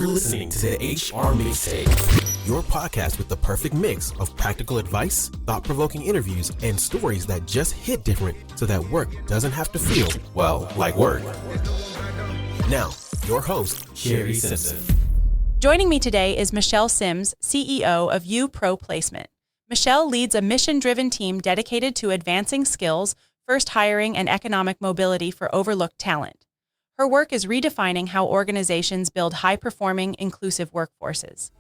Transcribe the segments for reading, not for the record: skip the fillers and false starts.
You're listening to the HR Mixtape, your podcast with the perfect mix of practical advice, thought-provoking interviews, and stories that just hit different so that work doesn't have to feel, well, like work. Now, your host, Shari Simpson. Joining me today is Michelle Sims, CEO of Yupro Placement. Michelle leads a mission-driven team dedicated to advancing skills, first hiring, and economic mobility for overlooked talent. Her work is redefining how organizations build high-performing, inclusive workforces.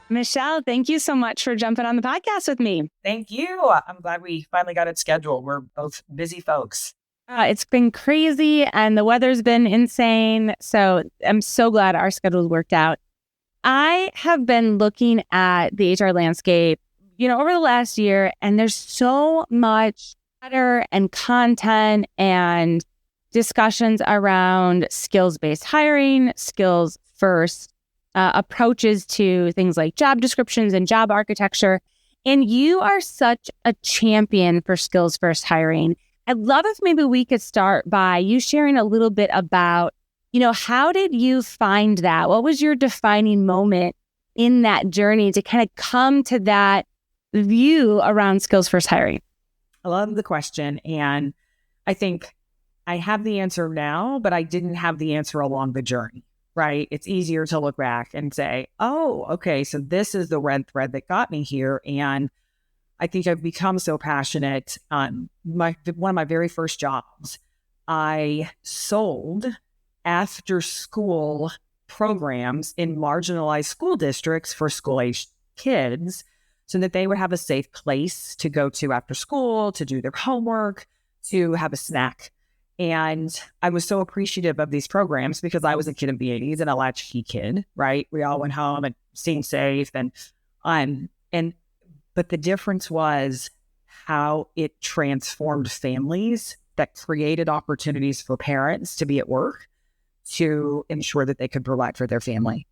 Michelle, thank you so much for jumping on the podcast with me. Thank you. I'm glad we finally got it scheduled. We're both busy folks. It's been crazy and the weather's been insane. So I'm so glad our schedules worked out. I have been looking at the HR landscape, over the last year, and there's so much and content and discussions around skills-based hiring, skills-first approaches to things like job descriptions and job architecture. And you are such a champion for skills-first hiring. I'd love if maybe we could start by you sharing a little bit about, how did you find that? What was your defining moment in that journey to kind of come to that view around skills-first hiring? I love the question. And I think I have the answer now, but I didn't have the answer along the journey, right? It's easier to look back and say, oh, okay, so this is the red thread that got me here. And I think I've become so passionate. One of my very first jobs, I sold after school programs in marginalized school districts for school-aged kids, so that they would have a safe place to go to after school, to do their homework, to have a snack. And I was so appreciative of these programs because I was a kid of the 80s and a latchkey kid, right? We all went home and seemed safe. But the difference was how it transformed families, that created opportunities for parents to be at work to ensure that they could provide for their family.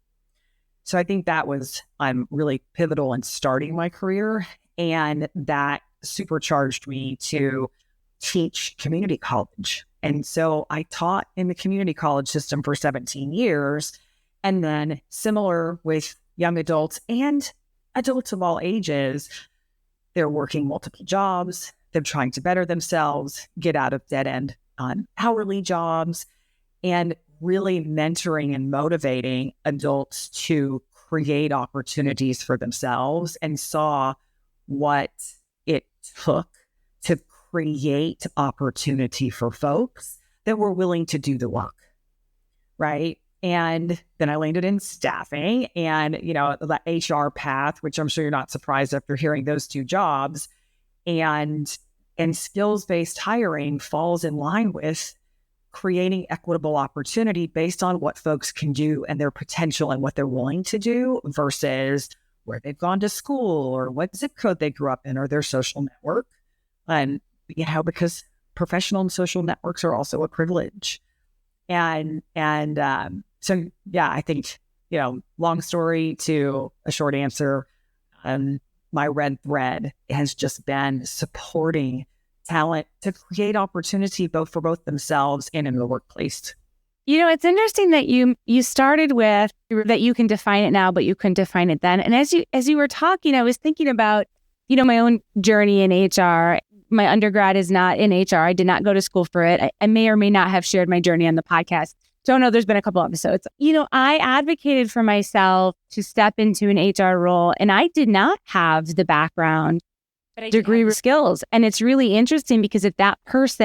So I think that was really pivotal in starting my career, and that supercharged me to teach community college. And so I taught in the community college system for 17 years, and then similar with young adults and adults of all ages, they're working multiple jobs, they're trying to better themselves, get out of dead-end hourly jobs, and really mentoring and motivating adults to create opportunities for themselves, and saw what it took to create opportunity for folks that were willing to do the work, right? And then I landed in staffing and, the HR path, which I'm sure you're not surprised after hearing those two jobs, and skills-based hiring falls in line with creating equitable opportunity based on what folks can do and their potential and what they're willing to do versus where they've gone to school or what zip code they grew up in or their social network. And, because professional and social networks are also a privilege. So, I think, long story to a short answer, my red thread has just been supporting talent to create opportunity for both themselves and in the workplace. It's interesting that you started with that you can define it now, but you couldn't define it then. And as you were talking, I was thinking about, my own journey in HR. My undergrad is not in HR. I did not go to school for it. I may or may not have shared my journey on the podcast. Don't know. There's been a couple episodes. I advocated for myself to step into an HR role, and I did not have the background degree skills. And it's really interesting because if that one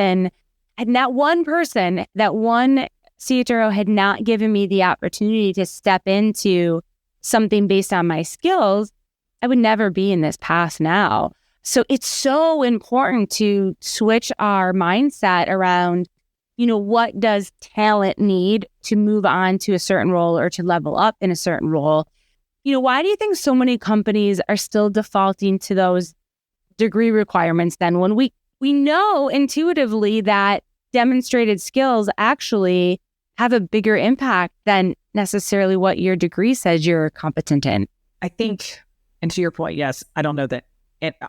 CHRO had not given me the opportunity to step into something based on my skills, I would never be in this path now. So it's so important to switch our mindset around, what does talent need to move on to a certain role or to level up in a certain role? Why do you think so many companies are still defaulting to those degree requirements then, when we know intuitively that demonstrated skills actually have a bigger impact than necessarily what your degree says you're competent in? I think, and to your point, yes, I don't know that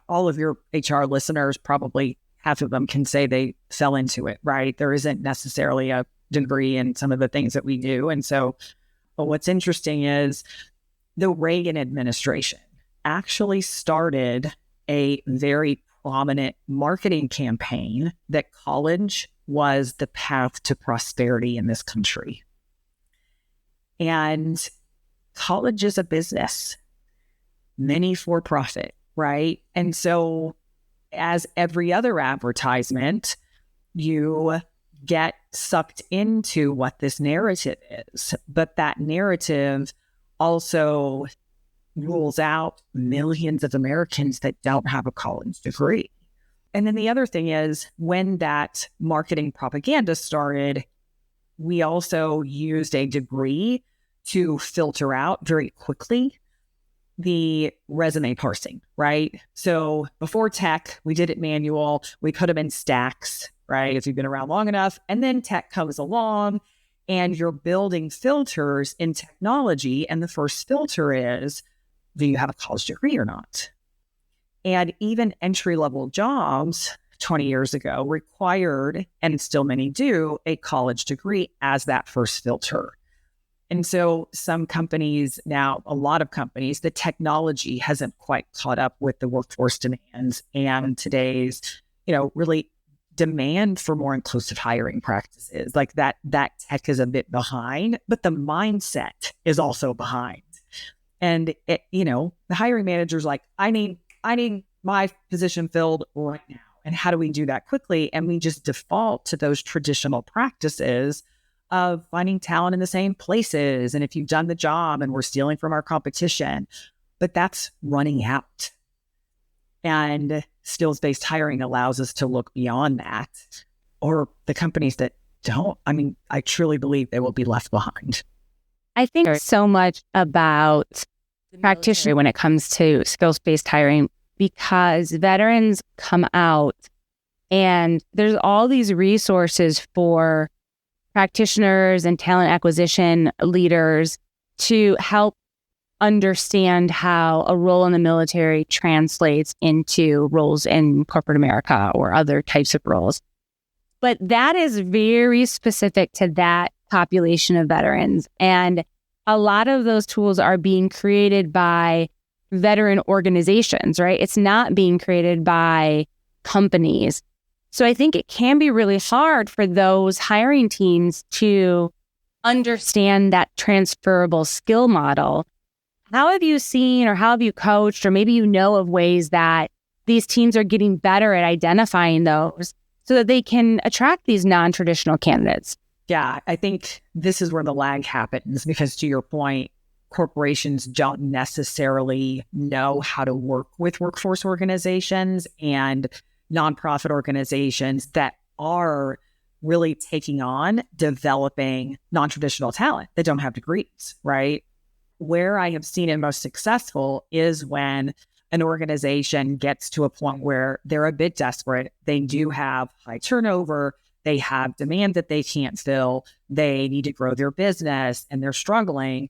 all of your HR listeners, probably half of them can say they fell into it, right? There isn't necessarily a degree in some of the things that we do. And so, but what's interesting is the Reagan administration actually started a very prominent marketing campaign that college was the path to prosperity in this country. And college is a business, many for profit, right? And so as every other advertisement, you get sucked into what this narrative is. But that narrative also rules out millions of Americans that don't have a college degree. And then the other thing is, when that marketing propaganda started, we also used a degree to filter out very quickly the resume parsing, right? So before tech, we did it manual. We put them in stacks, right? If you've been around long enough. And then tech comes along and you're building filters in technology. And the first filter is, do you have a college degree or not? And even entry-level jobs 20 years ago required, and still many do, a college degree as that first filter. And so some companies now, a lot of companies, the technology hasn't quite caught up with the workforce demands and today's, really demand for more inclusive hiring practices. Like that tech is a bit behind, but the mindset is also behind. And the hiring manager's like, I need my position filled right now. And how do we do that quickly? And we just default to those traditional practices of finding talent in the same places. And if you've done the job and we're stealing from our competition, but that's running out. And skills-based hiring allows us to look beyond that. Or the companies that don't, I truly believe they will be left behind. I think so much about practitioner when it comes to skills-based hiring, because veterans come out and there's all these resources for practitioners and talent acquisition leaders to help understand how a role in the military translates into roles in corporate America or other types of roles. But that is very specific to that population of veterans. And a lot of those tools are being created by veteran organizations, right? It's not being created by companies. So I think it can be really hard for those hiring teams to understand that transferable skill model. How have you seen, or how have you coached, or maybe of ways that these teams are getting better at identifying those so that they can attract these non-traditional candidates? Yeah, I think this is where the lag happens, because to your point, corporations don't necessarily know how to work with workforce organizations and nonprofit organizations that are really taking on developing non-traditional talent that don't have degrees, right? Where I have seen it most successful is when an organization gets to a point where they're a bit desperate. They do have high turnover. They have demand that they can't fill. They need to grow their business and they're struggling.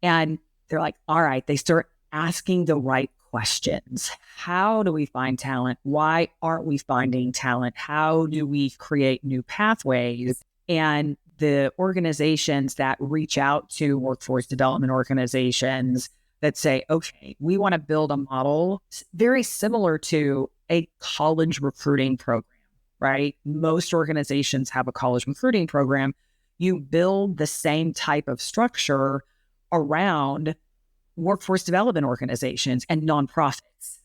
And they're like, all right, they start asking the right questions. How do we find talent? Why aren't we finding talent? How do we create new pathways? And the organizations that reach out to workforce development organizations that say, okay, we want to build a model very similar to a college recruiting program, right? Most organizations have a college recruiting program. You build the same type of structure around workforce development organizations and nonprofits,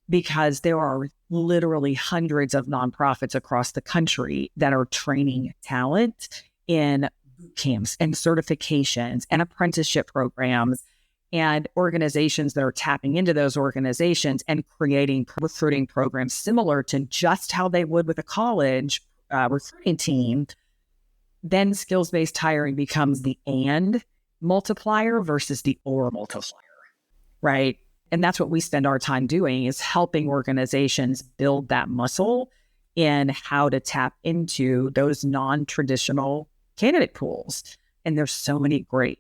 because there are literally hundreds of nonprofits across the country that are training talent in boot camps and certifications and apprenticeship programs, and organizations that are tapping into those organizations and creating recruiting programs similar to just how they would with a college recruiting team. Then skills-based hiring becomes the and multiplier versus the or multiplier, right? And that's what we spend our time doing, is helping organizations build that muscle in how to tap into those non-traditional candidate pools. And there's so many great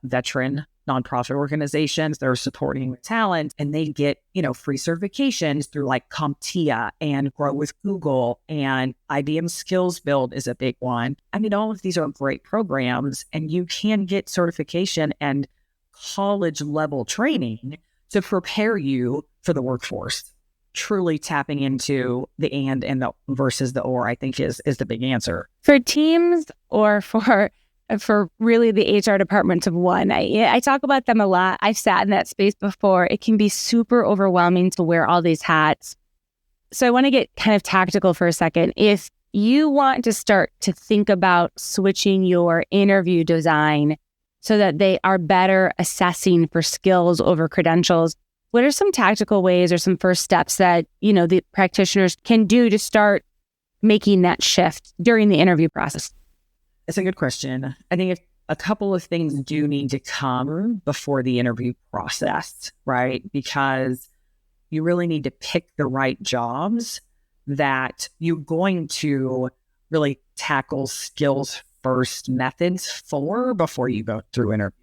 veteran nonprofit organizations that are supporting talent, and they get, free certifications through like CompTIA and Grow with Google, and IBM Skills Build is a big one. I mean, all of these are great programs, and you can get certification and college level training to prepare you for the workforce. Truly tapping into the and the versus the or, I think is the big answer. For teams or for really the HR departments of one, I talk about them a lot. I've sat in that space before. It can be super overwhelming to wear all these hats. So I want to get kind of tactical for a second. If you want to start to think about switching your interview design so that they are better assessing for skills over credentials, what are some tactical ways or some first steps that, the practitioners can do to start making that shift during the interview process? It's a good question. I think a couple of things do need to come before the interview process, right? Because you really need to pick the right jobs that you're going to really tackle skills first methods for before you go through interview.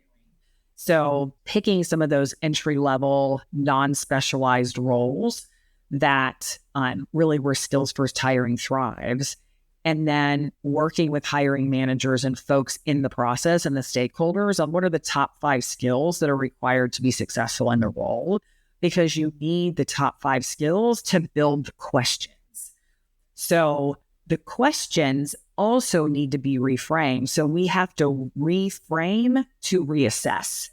So picking some of those entry-level, non-specialized roles that really where skills first hiring thrives, and then working with hiring managers and folks in the process and the stakeholders on what are the top 5 skills that are required to be successful in the role, because you need the top 5 skills to build the questions. So the questions also need to be reframed. So we have to reframe to reassess,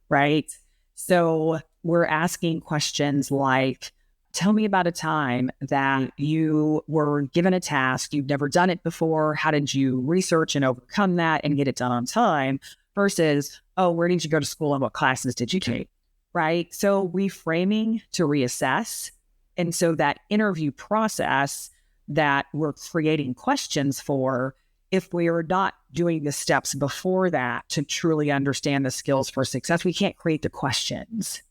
right? So we're asking questions like, tell me about a time that you were given a task, you've never done it before. How did you research and overcome that and get it done on time? Versus, oh, where did you go to school and what classes did you take, right? So reframing to reassess. And so that interview process that we're creating questions for, if we are not doing the steps before that to truly understand the skills for success, we can't create the questions.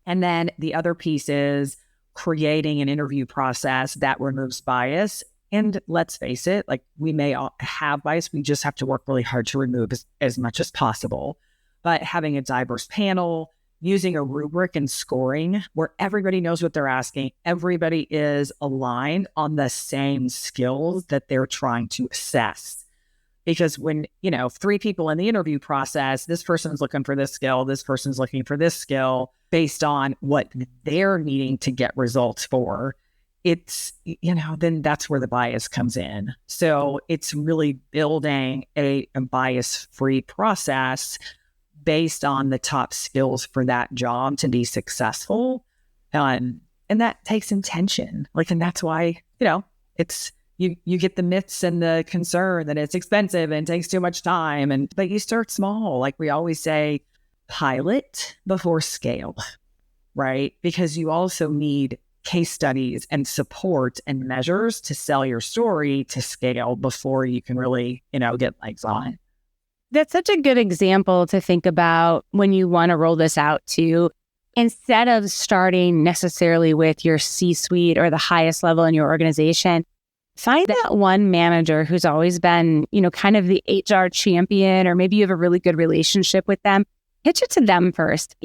And then the other piece is creating an interview process that removes bias. And let's face it, like we may all have bias, we just have to work really hard to remove as much as possible. But having a diverse panel, using a rubric and scoring where everybody knows what they're asking, everybody is aligned on the same skills that they're trying to assess. Because when, 3 people in the interview process, this person's looking for this skill, this person's looking for this skill, based on what they're needing to get results for, it's, then that's where the bias comes in. So it's really building a bias-free process based on the top skills for that job to be successful. And that takes intention. And that's why, it's, you get the myths and the concern that it's expensive and takes too much time. But you start small. Like we always say, pilot before scale, right? Because you also need case studies and support and measures to sell your story to scale before you can really, get legs on it. That's such a good example to think about when you want to roll this out too. Instead of starting necessarily with your C-suite or the highest level in your organization, find that one manager who's always been, kind of the HR champion, or maybe you have a really good relationship with them. Pitch it to them first.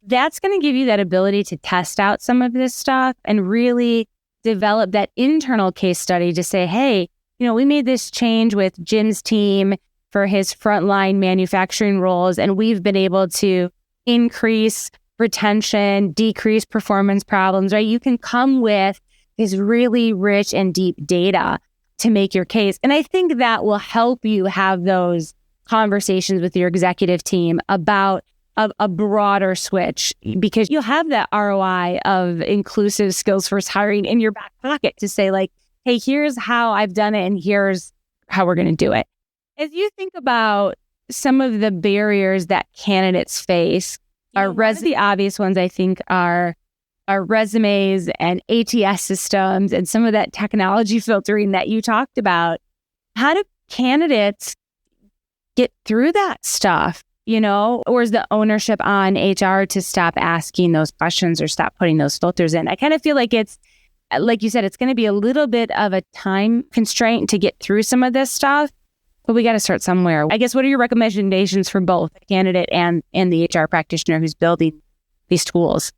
That's going to give you that ability to test out some of this stuff and really develop that internal case study to say, hey, we made this change with Jim's team for his frontline manufacturing roles, and we've been able to increase retention, decrease performance problems, right? You can come with this really rich and deep data to make your case. And I think that will help you have those conversations with your executive team about a broader switch, because you'll have that ROI of inclusive skills first hiring in your back pocket to say like, hey, here's how I've done it and here's how we're going to do it. As you think about some of the barriers that candidates face, the obvious ones I think are resumes and ATS systems and some of that technology filtering that you talked about. How do candidates get through that stuff? Or is the ownership on HR to stop asking those questions or stop putting those filters in? I kind of feel like it's, like you said, it's going to be a little bit of a time constraint to get through some of this stuff. But we got to start somewhere. I guess, what are your recommendations for both the candidate and the HR practitioner who's building these tools?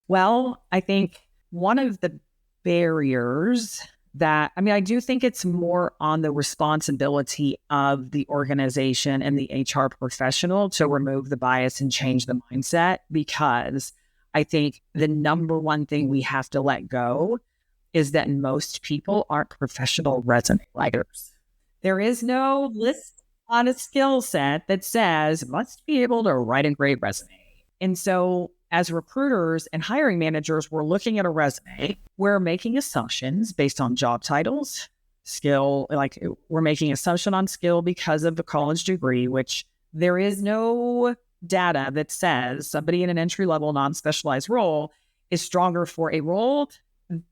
Well, I think one of the barriers I do think it's more on the responsibility of the organization and the HR professional to remove the bias and change the mindset, because I think the number one thing we have to let go is that most people aren't professional resume writers. There is no list on a skill set that says must be able to write a great resume. And so as recruiters and hiring managers, we're looking at a resume, we're making assumptions based on job titles, skill, like we're making assumption on skill because of the college degree, which there is no data that says somebody in an entry-level non-specialized role is stronger for a role,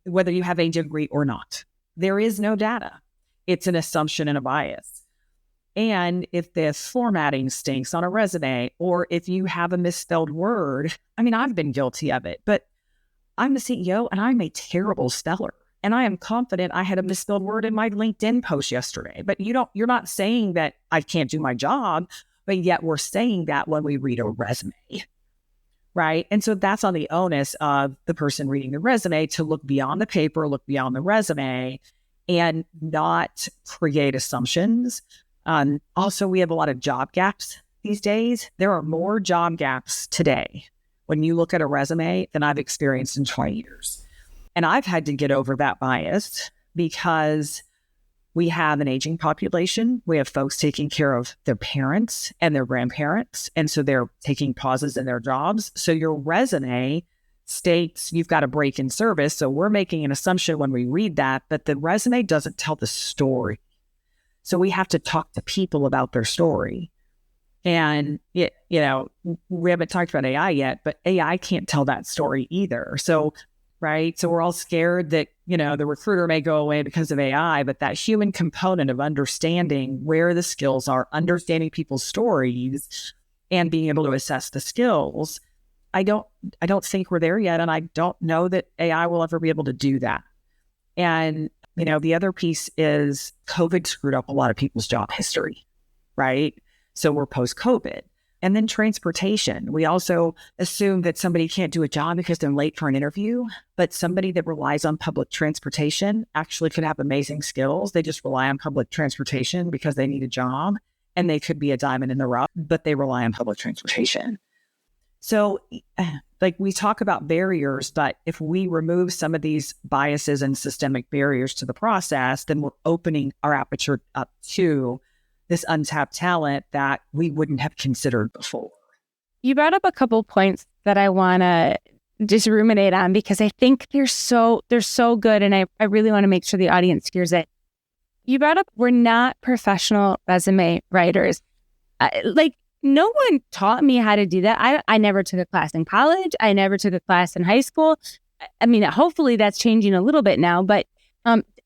whether you have a degree or not. There is no data. It's an assumption and a bias. And if the formatting stinks on a resume, or if you have a misspelled word, I've been guilty of it, but I'm the CEO and I'm a terrible speller. And I am confident I had a misspelled word in my LinkedIn post yesterday, but you're not saying that I can't do my job, but yet we're saying that when we read a resume, right? And so that's on the onus of the person reading the resume to look beyond the paper, look beyond the resume, and not create assumptions. Also, we have a lot of job gaps these days. There are more job gaps today when you look at a resume than I've experienced in 20 years. And I've had to get over that bias because we have an aging population. We have folks taking care of their parents and their grandparents. And so they're taking pauses in their jobs. So your resume states you've got a break in service. So we're making an assumption when we read that, but the resume doesn't tell the story. So we have to talk to people about their story. And, we haven't talked about AI yet, but AI can't tell that story either. So, right. So we're all scared that, the recruiter may go away because of AI, but that human component of understanding where the skills are, understanding people's stories and being able to assess the skills, I don't think we're there yet. And I don't know that AI will ever be able to do that. And the other piece is COVID screwed up a lot of people's job history, right? So we're post-COVID. And then transportation. We also assume that somebody can't do a job because they're late for an interview, but somebody that relies on public transportation actually could have amazing skills. They just rely on public transportation because they need a job, and they could be a diamond in the rough, but they rely on public transportation. So we talk about barriers, but if we remove some of these biases and systemic barriers to the process, then we're opening our aperture up to this untapped talent that we wouldn't have considered before. You brought up a couple points that I want to just ruminate on because I think they're so good, and I really want to make sure the audience hears it. You brought up we're not professional resume writers. No one taught me how to do that. I never took a class in college. I never took a class in high school. Hopefully that's changing a little bit now, but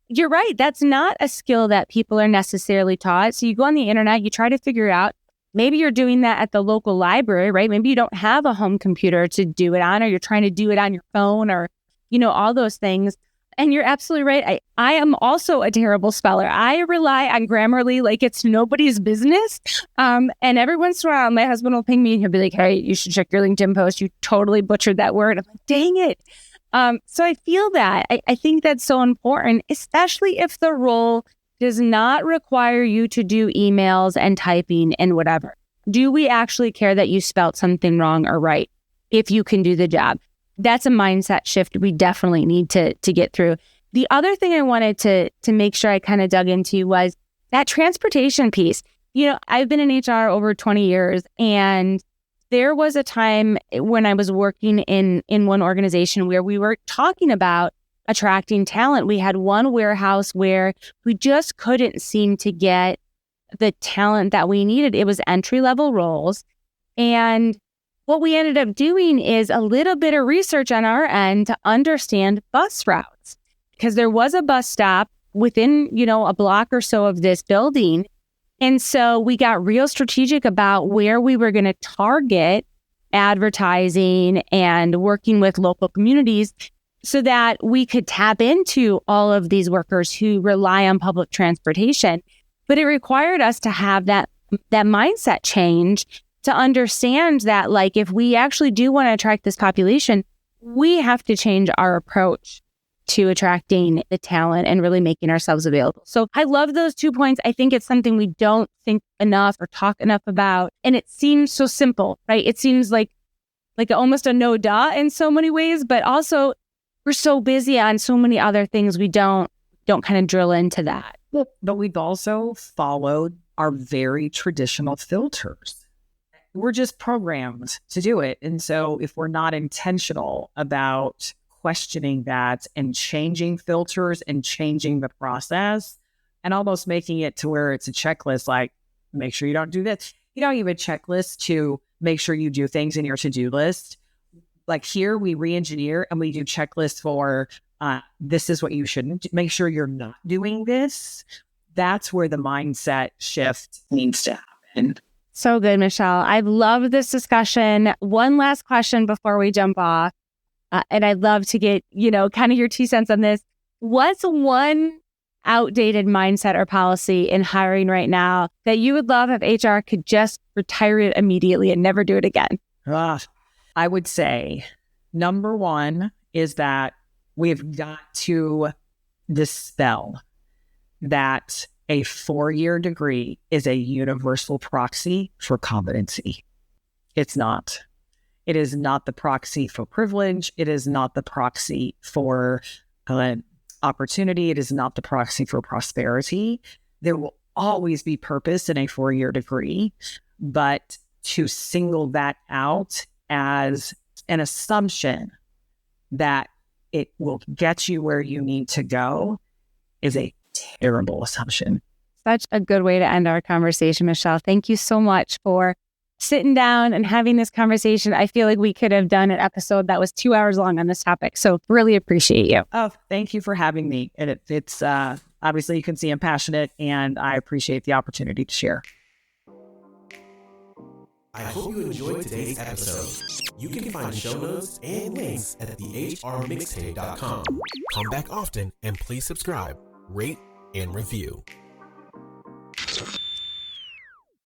you're right. That's not a skill that people are necessarily taught. So you go on the internet, you try to figure out, maybe you're doing that at the local library, right? Maybe you don't have a home computer to do it on, or you're trying to do it on your phone, or, all those things. And you're absolutely right. I am also a terrible speller. I rely on Grammarly like it's nobody's business. And every once in a while, my husband will ping me and he'll be like, hey, you should check your LinkedIn post. You totally butchered that word. I'm like, dang it. So I feel that. I think that's so important, especially if the role does not require you to do emails and typing and whatever. Do we actually care that you spelt something wrong or right if you can do the job? That's a mindset shift we definitely need to get through. The other thing I wanted to make sure I kind of dug into was that transportation piece. I've been in HR over 20 years, and there was a time when I was working in one organization where we were talking about attracting talent. We had one warehouse where we just couldn't seem to get the talent that we needed. It was entry-level roles. And what we ended up doing is a little bit of research on our end to understand bus routes, because there was a bus stop within, a block or so of this building. And so we got real strategic about where we were going to target advertising and working with local communities so that we could tap into all of these workers who rely on public transportation. But it required us to have that mindset change to understand that, like, if we actually do want to attract this population, we have to change our approach to attracting the talent and really making ourselves available. So I love those 2 points. I think it's something we don't think enough or talk enough about. And it seems so simple, right? It seems like almost a no duh in so many ways, but also we're so busy on so many other things, we don't kind of drill into that. But we've also followed our very traditional filters. We're just programmed to do it. And so if we're not intentional about questioning that and changing filters and changing the process and almost making it to where it's a checklist, like, make sure you don't do this. You don't even checklist to make sure you do things in your to-do list. Like here, we re-engineer and we do checklists for this is what you shouldn't do. Make sure you're not doing this. That's where the mindset shift needs to happen. So good, Michelle. I've loved this discussion. One last question before we jump off. And I'd love to get, kind of your 2 cents on this. What's one outdated mindset or policy in hiring right now that you would love if HR could just retire it immediately and never do it again? I would say number one is that we've got to dispel that a 4-year degree is a universal proxy for competency. It's not. It is not the proxy for privilege. It is not the proxy for opportunity. It is not the proxy for prosperity. There will always be purpose in a 4-year degree, but to single that out as an assumption that it will get you where you need to go is a terrible assumption. Such a good way to end our conversation, Michelle. Thank you so much for sitting down and having this conversation. I feel like we could have done an episode that was 2 hours long on this topic. So really appreciate you. Oh, thank you for having me. And it's obviously you can see I'm passionate and I appreciate the opportunity to share. I hope you enjoyed today's episode. You can find show notes and links at thehrmixtape.com. Come back often and please subscribe, rate, and review.